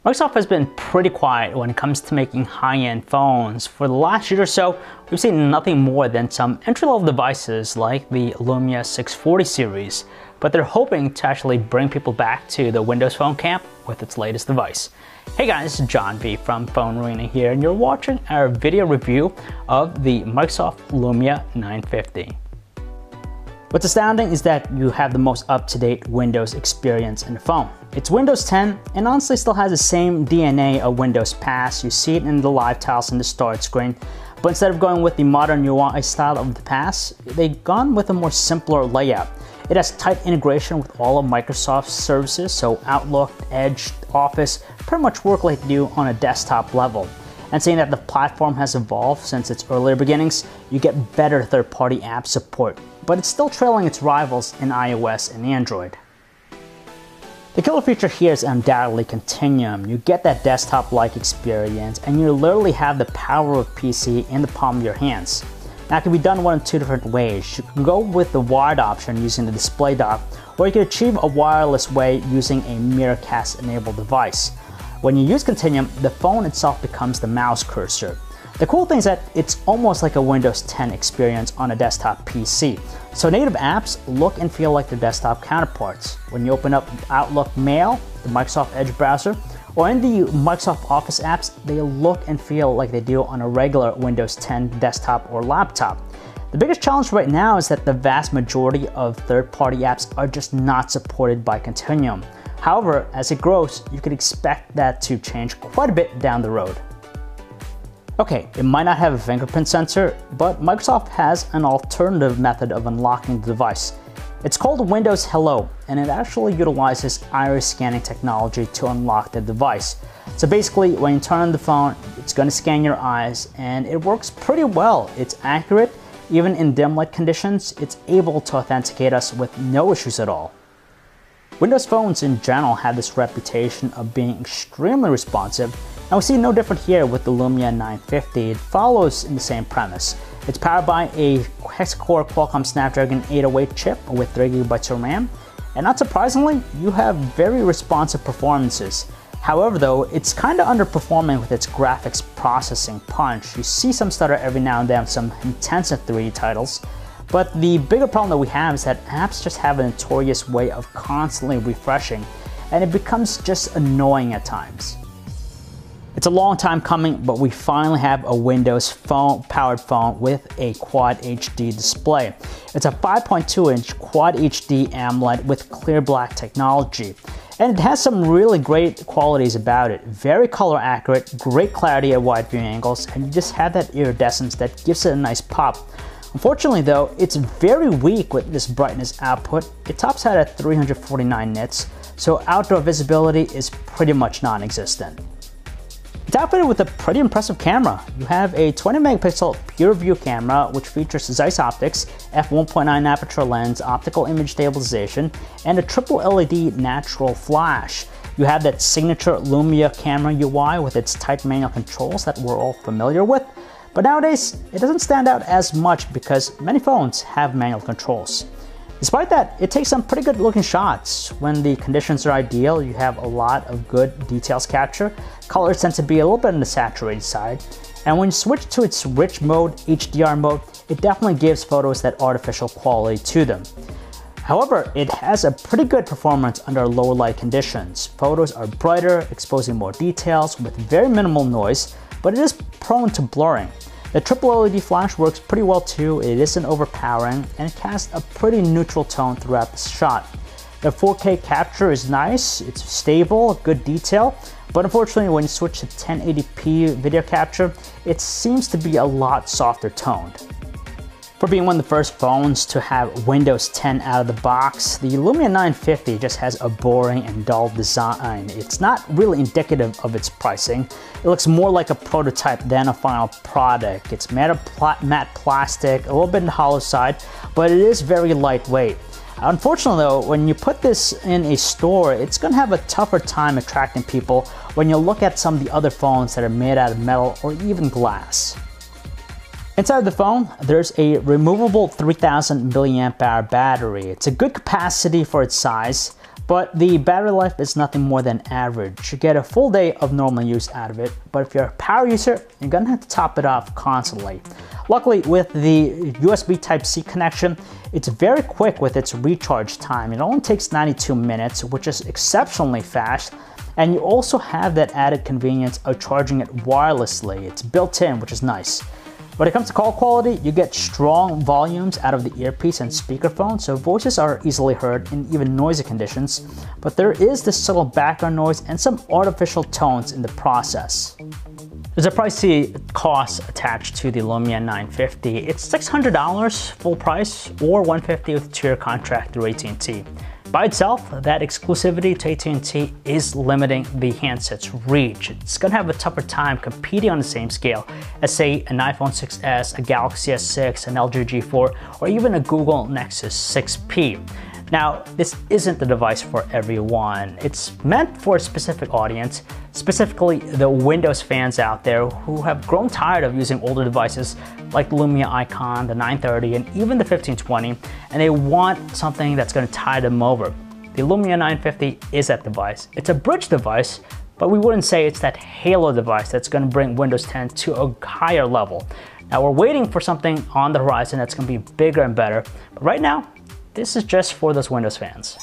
Microsoft has been pretty quiet when it comes to making high-end phones. For the last year or so, we've seen nothing more than some entry-level devices like the Lumia 640 series, but they're hoping to actually bring people back to the Windows Phone camp with its latest device. Hey guys, John V from Phone Arena here, and you're watching our video review of the Microsoft Lumia 950. What's astounding is that you have the most up-to-date Windows experience in the phone. It's Windows 10 and honestly still has the same DNA of Windows past. You see it in the live tiles in the start screen, but instead of going with the modern UI style of the past, they've gone with a more simpler layout. It has tight integration with all of Microsoft's services, so Outlook, Edge, Office pretty much work like they do on a desktop level. And seeing that the platform has evolved since its earlier beginnings, you get better third-party app support, but it's still trailing its rivals in iOS and Android. The killer feature here is undoubtedly Continuum. You get that desktop-like experience, and you literally have the power of PC in the palm of your hands. Now, it can be done one of two different ways. You can go with the wired option using the display dock, or you can achieve a wireless way using a Miracast-enabled device. When you use Continuum, the phone itself becomes the mouse cursor. The cool thing is that it's almost like a Windows 10 experience on a desktop PC. So native apps look and feel like their desktop counterparts. When you open up Outlook Mail, the Microsoft Edge browser, or in the Microsoft Office apps, they look and feel like they do on a regular Windows 10 desktop or laptop. The biggest challenge right now is that the vast majority of third-party apps are just not supported by Continuum. However, as it grows, you can expect that to change quite a bit down the road. Okay, it might not have a fingerprint sensor, but Microsoft has an alternative method of unlocking the device. It's called Windows Hello, and it actually utilizes iris scanning technology to unlock the device. So basically, when you turn on the phone, it's going to scan your eyes, and it works pretty well. It's accurate. Even in dim light conditions, it's able to authenticate us with no issues at all. Windows phones in general have this reputation of being extremely responsive, and we see no different here with the Lumia 950. It follows in the same premise. It's powered by a hex-core Qualcomm Snapdragon 808 chip with 3GB of RAM, and not surprisingly, you have very responsive performances. However though, it's kinda underperforming with its graphics processing punch. You see some stutter every now and then with some intensive 3D titles, but the bigger problem that we have is that apps just have a notorious way of constantly refreshing, and it becomes just annoying at times. It's a long time coming, but we finally have a Windows phone powered phone with a Quad HD display. It's a 5.2-inch Quad HD AMOLED with clear black technology. And it has some really great qualities about it. Very color accurate, great clarity at wide view angles, and you just have that iridescence that gives it a nice pop. Unfortunately though, it's very weak with this brightness output. It tops out at 349 nits, so outdoor visibility is pretty much non-existent. It's outfitted with a pretty impressive camera. You have a 20 megapixel pure view camera, which features Zeiss optics, f1.9 aperture lens, optical image stabilization, and a triple LED natural flash. You have that signature Lumia camera UI with its tight manual controls that we're all familiar with, but nowadays it doesn't stand out as much because many phones have manual controls. Despite that, it takes some pretty good looking shots. When the conditions are ideal, you have a lot of good details capture. Colors tend to be a little bit on the saturated side. And when you switch to its rich mode, HDR mode, it definitely gives photos that artificial quality to them. However, it has a pretty good performance under lower light conditions. Photos are brighter, exposing more details with very minimal noise, but it is prone to blurring. The triple LED flash works pretty well too. It isn't overpowering, and it casts a pretty neutral tone throughout the shot. The 4K capture is nice, it's stable, good detail, but unfortunately when you switch to 1080p video capture, it seems to be a lot softer toned. For being one of the first phones to have Windows 10 out of the box, the Lumia 950 just has a boring and dull design. It's not really indicative of its pricing. It looks more like a prototype than a final product. It's matte plastic, a little bit on the hollow side, but it is very lightweight. Unfortunately though, when you put this in a store, it's going to have a tougher time attracting people when you look at some of the other phones that are made out of metal or even glass. Inside the phone, there's a removable 3000 mAh battery. It's a good capacity for its size, But the battery life is nothing more than average. You get a full day of normal use out of it, but if you're a power user, you're gonna have to top it off constantly. Luckily, with the USB Type-C connection, it's very quick with its recharge time. It only takes 92 minutes, which is exceptionally fast. And you also have that added convenience of charging it wirelessly. It's built in, which is nice. When it comes to call quality, you get strong volumes out of the earpiece and speakerphone, so voices are easily heard in even noisy conditions, but there is this subtle background noise and some artificial tones in the process. There's a pricey cost attached to the Lumia 950. It's $600 full price or $150 with a 2-year contract through AT&T. By itself, that exclusivity to AT&T is limiting the handset's reach. It's going to have a tougher time competing on the same scale as, say, an iPhone 6s, a Galaxy S6, an LG G4, or even a Google Nexus 6P. Now, this isn't the device for everyone. It's meant for a specific audience, specifically the Windows fans out there who have grown tired of using older devices like the Lumia Icon, the 930, and even the 1520, and they want something that's going to tide them over. The Lumia 950 is that device. It's a bridge device, but we wouldn't say it's that halo device that's going to bring Windows 10 to a higher level. Now, we're waiting for something on the horizon that's going to be bigger and better, but right now, this is just for those Windows fans.